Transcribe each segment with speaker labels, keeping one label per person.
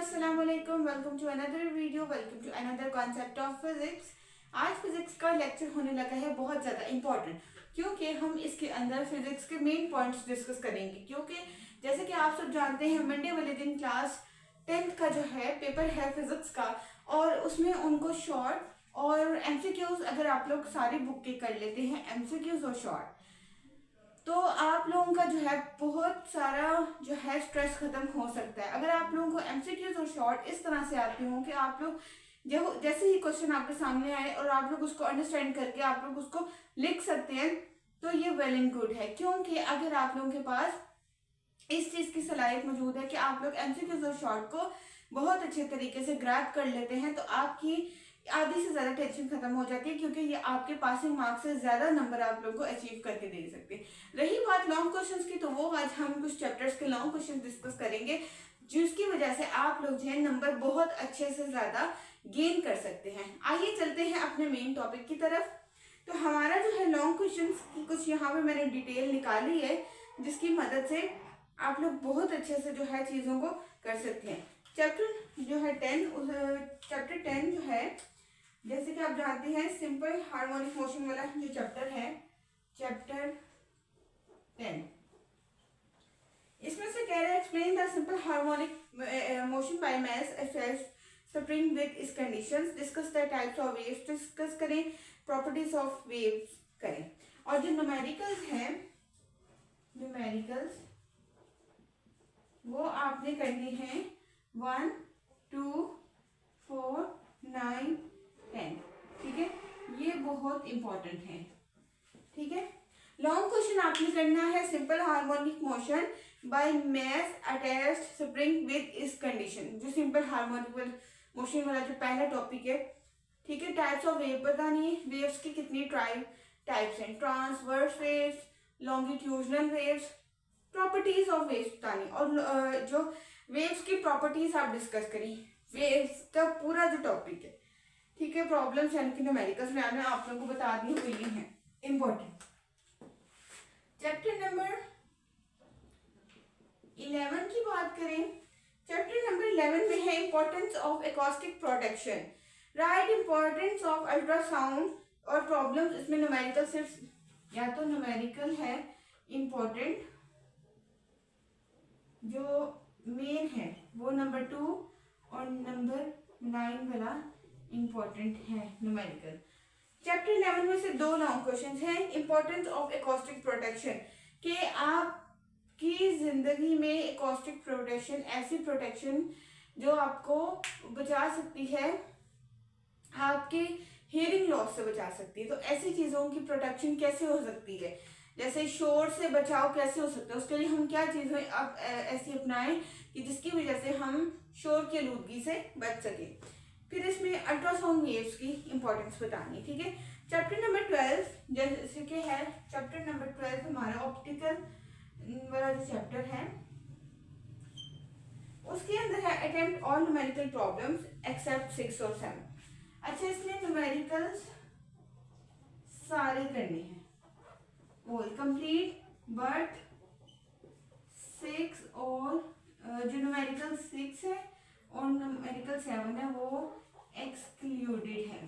Speaker 1: अस्सलाम वालेकुम, welcome to another video, welcome to another concept of physics. आज physics का लेक्चर होने लगा है बहुत ज़्यादा इंपॉर्टेंट, क्योंकि हम इसके अंदर फिजिक्स के मेन पॉइंट्स डिस्कस करेंगे। क्योंकि जैसे कि आप सब जानते हैं, मंडे वाले दिन क्लास 10th का जो है पेपर है फिजिक्स का, और उसमें उनको शॉर्ट और एमसीक्यूज अगर आप लोग सारी बुक के कर लेते हैं, एमसीक्यूज और शॉर्ट, तो आप लोगों का जो है बहुत सारा जो है स्ट्रेस खत्म हो सकता है। अगर आप लोगों को एमसीक्यूज और शॉर्ट इस तरह से आते हों कि आप लोग जो जैसे ही क्वेश्चन आपके सामने आए और आप लोग उसको अंडरस्टैंड करके आप लोग उसको लिख सकते हैं, तो ये वेल एंड गुड है। क्योंकि अगर आप लोगों के पास इस चीज़ की सलाहियत मौजूद है कि आप लोग एमसीक्यूज और शॉर्ट को बहुत अच्छे तरीके से ग्रैब कर लेते हैं, तो आपकी आधी से ज़्यादा टेंशन खत्म हो जाती है, क्योंकि ये आपके पासिंग मार्क्स से ज़्यादा नंबर आप लोगों को अचीव करके दे सकते हैं। रही बात लॉन्ग क्वेश्चंस की, तो वो आज हम कुछ चैप्टर्स के लॉन्ग क्वेश्चन डिस्कस करेंगे, जिसकी वजह से आप लोग जो है नंबर बहुत अच्छे से ज़्यादा गेन कर सकते हैं। आइए चलते हैं अपने मेन टॉपिक की तरफ। तो हमारा जो है लॉन्ग क्वेश्चन की कुछ यहाँ पे मैंने डिटेल निकाली है, जिसकी मदद से आप लोग बहुत अच्छे से जो है चीज़ों को कर सकते हैं। चैप्टर जो है 10, चैप्टर 10 जो है, जैसे कि आप जानते हैं, सिंपल हार्मोनिक मोशन वाला जो चैप्टर है, चैप्टर 10, इसमें से कह रहे हैं explain the simple harmonic motion by mass spring with इस conditions, discuss the types of waves, discuss करें प्रॉपर्टीज ऑफ वेव्स करें। और जो न्यूमेरिकल्स हैं, न्यूमेरिकल्स वो आपने करनी है 1, 2, 4, 9, 10। ठीक है, ये बहुत इंपॉर्टेंट है। ठीक है, लॉन्ग क्वेश्चन आपने करना है simple harmonic motion by mass attached spring with इस कंडीशन, जो सिंपल हार्मोनिक मोशन वाला जो पहला टॉपिक है। ठीक है, टाइप्स ऑफ वेव बतानी है, वेव्स की कितनी टाइप्स हैं, transverse waves, longitudinal waves, properties of waves बतानी, और जो वेव्स की प्रॉपर्टीज आप डिस्कस करें, वेव्स का पूरा जो टॉपिक है। ठीक है, प्रॉब्लम्स यानी कि न्यूमेरिकल्स में आप लोगों को बता दी हुई है इंपॉर्टेंट। चैप्टर नंबर 11 की बात करें, चैप्टर नंबर 11 में है importance of acoustic protection, right importance of ultrasound और प्रॉब्लम्स। इसमें न्यूमेरिकल सिर्फ या तो न्यूमेरिकल है इंपॉर्टेंट, जो मेन है वो नंबर 2 और नंबर 9 वाला इंपॉर्टेंट है न्यूमेरिकल। चैप्टर 11 में से 2 लॉन्ग क्वेश्चंस हैं। इंपॉर्टेंस ऑफ एकॉस्टिक प्रोटेक्शन, कि आपकी जिंदगी में एकॉस्टिक प्रोटेक्शन, ऐसी प्रोटेक्शन जो आपको बचा सकती है, आपके हियरिंग लॉस से बचा सकती है। तो ऐसी चीज़ों की प्रोटेक्शन कैसे हो सकती है, जैसे शोर से बचाव कैसे हो सकता है, उसके लिए हम क्या चीज़ें अब ऐसी अपनाएं कि जिसकी वजह से हम शोर की आलूदगी से बच सके। फिर इसमें अल्ट्रासाउंड वेव्स की इंपॉर्टेंस बतानी। ठीक है, चैप्टर नंबर 12 जैसे कि है, चैप्टर नंबर 12 हमारा ऑप्टिकल वाला जो चैप्टर है, उसके अंदर है attempt all numerical problems except 6 और 7। अच्छा, इसमें न्यूमेरिकल्स सारे करने हैं, ऑल कंप्लीट, बट 6 और जो न्यूमेरिकल 6 है और न्यूमेरिकल 7 है वो एक्सक्लूडेड है।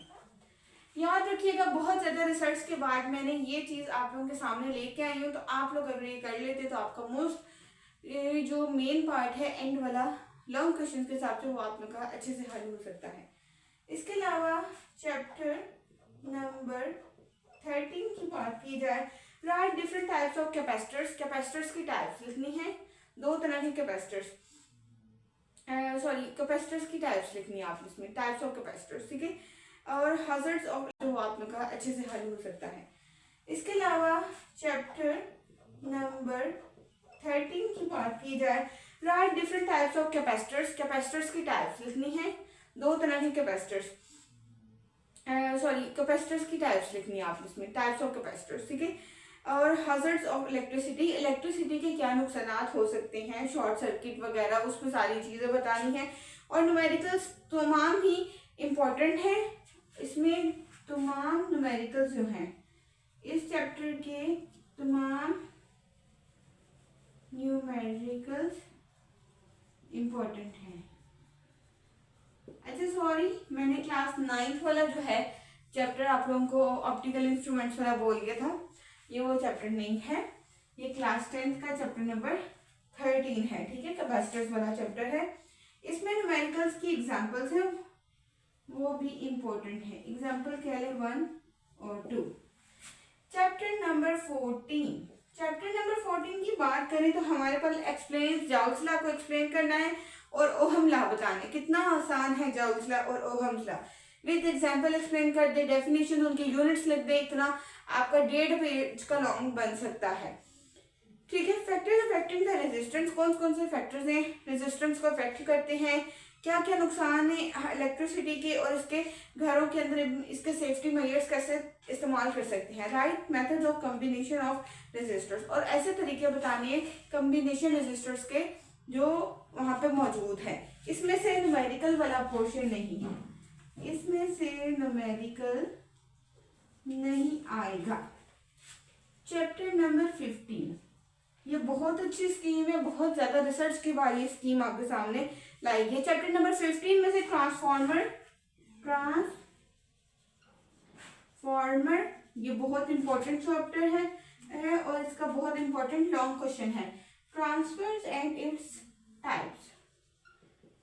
Speaker 1: याद रखिएगा, बहुत ज़्यादा रिसर्च के बाद मैंने ये चीज़ आप लोगों के सामने लेके आई हूँ, तो आप लोग अगर ये कर लेते तो आपका मोस्ट जो मेन पार्ट है एंड वाला लॉन्ग क्वेश्चन के हिसाब से वो आप लोग का अच्छे से हल हो सकता है। इसके अलावा चैप्टर नंबर 13 की बात की जाए, right different types of capacitors, capacitors की टाइप्स लिखनी है, 2 तरह के कैपेसिटर्स, कैपेसिटर्स की टाइप्स लिखनी है आप इसमें, टाइप्स ऑफ कैपेसिटर्स। ठीक है, और हैजर्ड्स ऑफ, जो आप लोग का अच्छे से हल हो सकता है। इसके अलावा चैप्टर नंबर 13 की बात की जाए, right different types of capacitors, capacitors की टाइप्स लिखनी है, 2 तरह के कैपेसिटर्स, कैपेसिटर्स की टाइप्स लिखनी है आप इसमें, टाइप्स ऑफ कैपेसिटर्स। ठीक है, और हैजर्ड्स ऑफ इलेक्ट्रिसिटी, इलेक्ट्रिसिटी के क्या नुकसान हो सकते हैं, शॉर्ट सर्किट वगैरह, उस पर सारी चीज़ें बतानी है। और न्यूमेरिकल्स तमाम ही इम्पॉर्टेंट है, इसमें तमाम न्यूमेरिकल्स जो हैं, इस चैप्टर के तमाम न्यूमेरिकल्स इम्पॉर्टेंट हैं। अच्छा सॉरी, मैंने क्लास 9th वाला जो है चैप्टर आप लोगों को ऑप्टिकल इंस्ट्रूमेंट्स वाला बोल दिया था, ये वो चैप्टर नहीं है, ये क्लास 10th का चैप्टर नंबर 13 है, ठीक है, कैपेसिटर्स वाला चैप्टर है। इसमें न्यूमेरिकल्स की एग्जांपल्स हैं, वो भी इम्पोर्टेंट है। एग्जांपल क्या है 1 और 2। चैप्टर नंबर 14, चैप्टर नंबर 14 की बात करें तो हमारे पास एक्सप्लेन जाउल्स लॉ को एक्सप्लेन करना है और ओहम लॉ बताना है। कितना आसान है जाउल्स लॉ और Ohm's law, with example explain कर दे, डेफिनेशन उनके यूनिट्स लिख दे, इतना आपका 1.5 पेज का लॉन्ग बन सकता है, ठीक है। फैक्टर्स अफेक्टिंग द रेजिस्टेंस, कौन कौन से फैक्टर्स हैं रेजिस्टेंस को अफेक्ट करते हैं, क्या क्या नुकसान है इलेक्ट्रिसिटी के, और इसके घरों के अंदर इसके सेफ्टी मेजर्स कैसे इस्तेमाल कर सकते हैं। Right method of combination of resistors, और ऐसे तरीके बताने हैं कम्बिनेशन रेजिस्टर्स के जो वहाँ पे मौजूद है। इसमें से न्यूमेरिकल वाला पोर्शन नहीं है, इसमें से न्यूमेरिकल नहीं आएगा। चैप्टर नंबर 15, ये बहुत अच्छी स्कीम है, बहुत ज्यादा रिसर्च की वाली स्कीम आपके सामने लाई गई है। चैप्टर नंबर 15 में से ट्रांसफॉर्मर, ये बहुत इंपॉर्टेंट चैप्टर है और इसका बहुत इंपॉर्टेंट लॉन्ग क्वेश्चन है। Transfers and its types,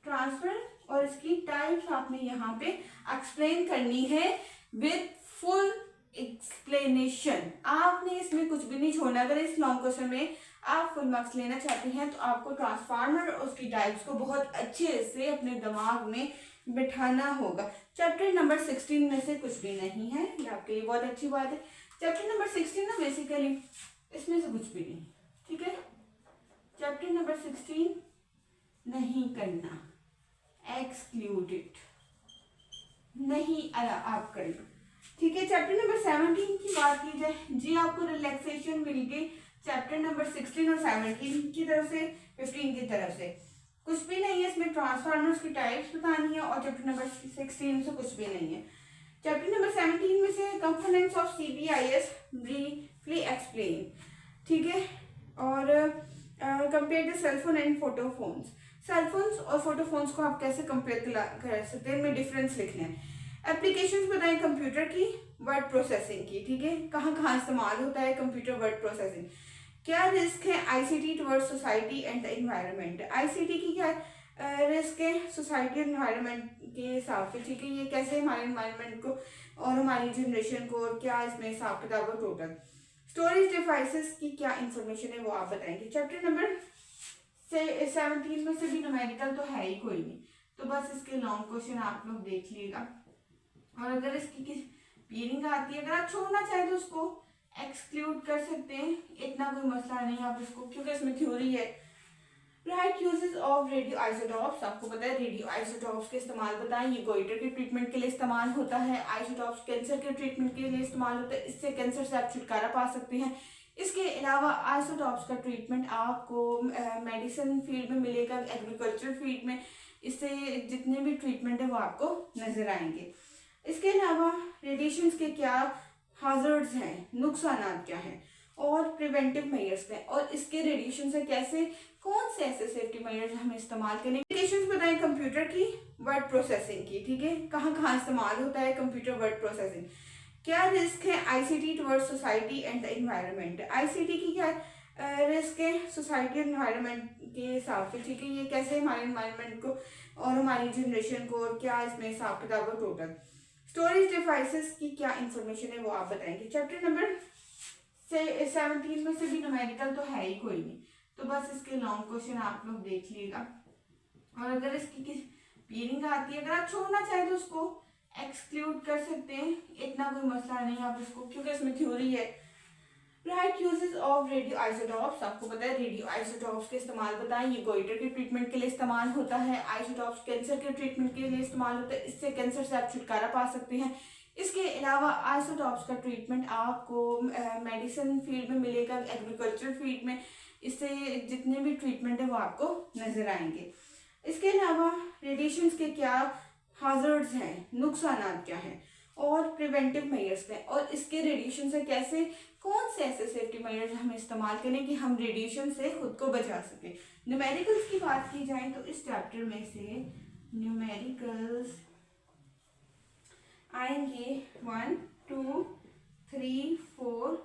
Speaker 1: transfer और इसकी टाइप्स आपने यहाँ पे एक्सप्लेन करनी है विद फुल एक्सप्लेनेशन। आपने इसमें कुछ भी नहीं छोड़ना। अगर इस लॉन्ग क्वेश्चन में आप फुल मार्क्स लेना चाहते हैं तो आपको ट्रांसफार्मर और उसकी टाइप्स को बहुत अच्छे से अपने दिमाग में बिठाना होगा। चैप्टर नंबर 16 में से कुछ भी नहीं है, ये आपके लिए बहुत अच्छी बात है। चैप्टर नंबर 16 ना बेसिकली इसमें से कुछ भी नहीं, ठीक है। चैप्टर नंबर 16 नहीं करना, एक्सक्लूडेड नहीं आप करना, ठीक है। चैप्टर नंबर 17 की बात की जाए जी, आपको रिलैक्सेशन मिल गई चैप्टर नंबर 16 और 17 की तरफ से, 15 की तरफ से कुछ भी नहीं है। इसमें ट्रांसफार्मर्स की टाइप्स बतानी है और चैप्टर नंबर 16 से कुछ भी नहीं है। चैप्टर नंबर 17 में से components of CPIS briefly explain, ठीक है। और compare the cellphone and photophones, cellphones और फोटोफोन्स को आप कैसे कंपेयर कर सकते हैं, इनमें डिफरेंस लिखना है। एप्लीकेशंस बताएं कंप्यूटर की, वर्ड प्रोसेसिंग की, ठीक है, कहाँ कहाँ इस्तेमाल होता है कंप्यूटर वर्ड प्रोसेसिंग। क्या रिस्क है ICT towards society and the environment, ICT की क्या रिस्क है सोसाइटी और एनवायरनमेंट के हिसाब से, ठीक है, ये कैसे हमारे एनवायरनमेंट को और हमारी जनरेशन को, और क्या इसमें हिसाब किताब है टोटल। स्टोरेज डिवाइसेस की क्या इंफॉर्मेशन है वो आप बताएंगे। चैप्टर नंबर 17 में से भी न्यूमेरिकल तो है ही कोई नहीं, तो बस इसके लॉन्ग क्वेश्चन आप लोग देख लीजिएगा। और अगर इसकी पीरिंग आती है, अगर आप छोड़ना चाहें तो उसको एक्सक्लूड कर सकते हैं, इतना कोई मसला नहीं आप इसको, क्योंकि इसमें थ्योरी है। Right uses of radio isotopes, आपको पता है रेडियो आइसोटॉप्स के इस्तेमाल बताएं। ये गोइटर के ट्रीटमेंट के लिए इस्तेमाल होता है, आइसोटॉप्स कैंसर के ट्रीटमेंट के लिए इस्तेमाल होता है, इससे कैंसर से आप छुटकारा पा सकते हैं। इसके अलावा आइसोटॉप्स का ट्रीटमेंट आपको मेडिसिन फील्ड में मिलेगा, एग्रीकल्चर फील्ड में, इससे जितने भी ट्रीटमेंट है वो आपको नजर आएंगे। इसके अलावा रेडिएशंस के क्या हाजर्ड्स हैं, नुकसान क्या हैं, और प्रिवेंटिव मेजर्स हैं, और इसके रेडिएशन से कैसे, कौन से ऐसे सेफ्टी मेजर्स हमें इस्तेमाल करें। एप्लीकेशंस बताएं कंप्यूटर की, वर्ड प्रोसेसिंग की, ठीक है, कहाँ कहाँ इस्तेमाल होता है कंप्यूटर वर्ड प्रोसेसिंग। क्या रिस्क है ICT towards society and the environment, ICT की क्या रिस्क है सोसाइटी और एनवायरनमेंट के हिसाब से, ठीक है, ये कैसे हमारे एनवायरनमेंट को और हमारी जनरेशन को, और क्या इसमें हिसाब किताब है टोटल। स्टोरेज डिवाइसेस की क्या इंफॉर्मेशन है वो आप बताएंगे। चैप्टर नंबर 17 में से भी न्यूमेरिकल तो है ही कोई नहीं, तो बस इसके लॉन्ग क्वेश्चन आप लोग देख लीजिएगा। और अगर इसकी पीरिंग आती है, अगर आप छोड़ना चाहें तो उसको एक्सक्लूड कर सकते हैं, इतना कोई मसला नहीं आप इसको, क्योंकि इसमें थ्योरी है। Right uses of radio isotopes, आपको पता है रेडियो आइसोटॉप्स के इस्तेमाल बताएं। ये गोइटर के ट्रीटमेंट के लिए इस्तेमाल होता है, आइसोटॉप्स कैंसर के ट्रीटमेंट के लिए इस्तेमाल होता है, इससे कैंसर से आप छुटकारा पा सकते हैं। इसके अलावा आइसोटॉप्स का ट्रीटमेंट आपको मेडिसिन फील्ड में मिलेगा, एग्रीकल्चर फील्ड में, इससे जितने भी ट्रीटमेंट है वो आपको नजर आएंगे। इसके अलावा रेडिएशंस के क्या हाजर्ड्स हैं, नुकसान क्या हैं, और प्रिवेंटिव मेजर्स हैं, और इसके रेडिएशन से कैसे, कौन से ऐसे सेफ्टी मेजर्स हमें इस्तेमाल करें कि हम रेडिएशन से खुद को बचा सकें। न्यूमेरिकल्स की बात की जाए तो इस चैप्टर में से न्यूमेरिकल्स आएंगे 1 2 3 4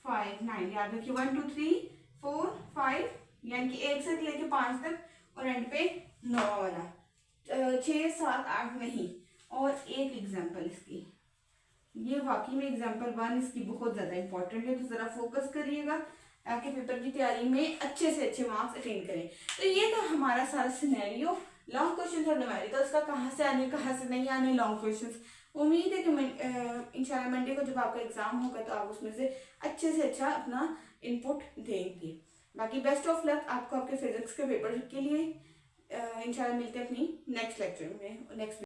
Speaker 1: 5 9। याद रखिए 1 2 3 4 5, यानी कि 1 से लेके 5 तक और एंड पे 9 वाला। 6 7 8 नहीं। और एक एग्जाम्पल इसकी, ये वाकई में एग्जाम्पल 1 इसकी बहुत ज़्यादा इंपॉर्टेंट है, तो ज़रा फोकस करिएगा ताकि पेपर की तैयारी में अच्छे से अच्छे मार्क्स अटेन करें। तो ये तो हमारा सारा सिनेरियो लॉन्ग क्वेश्चन और न्यूमेरिकल्स का, कहाँ से आने कहाँ से नहीं आने लॉन्ग क्वेश्चंस। उम्मीद है कि इंशाल्लाह मंडे को जब आपका एग्जाम होगा तो आप उसमें से अच्छे से अच्छा अपना इनपुट देंगे। बाकी बेस्ट ऑफ लक आपको आपके फिजिक्स के पेपर के लिए। इंशाल्लाह मिलते हैं अपनी नेक्स्ट लेक्चर में, नेक्स्ट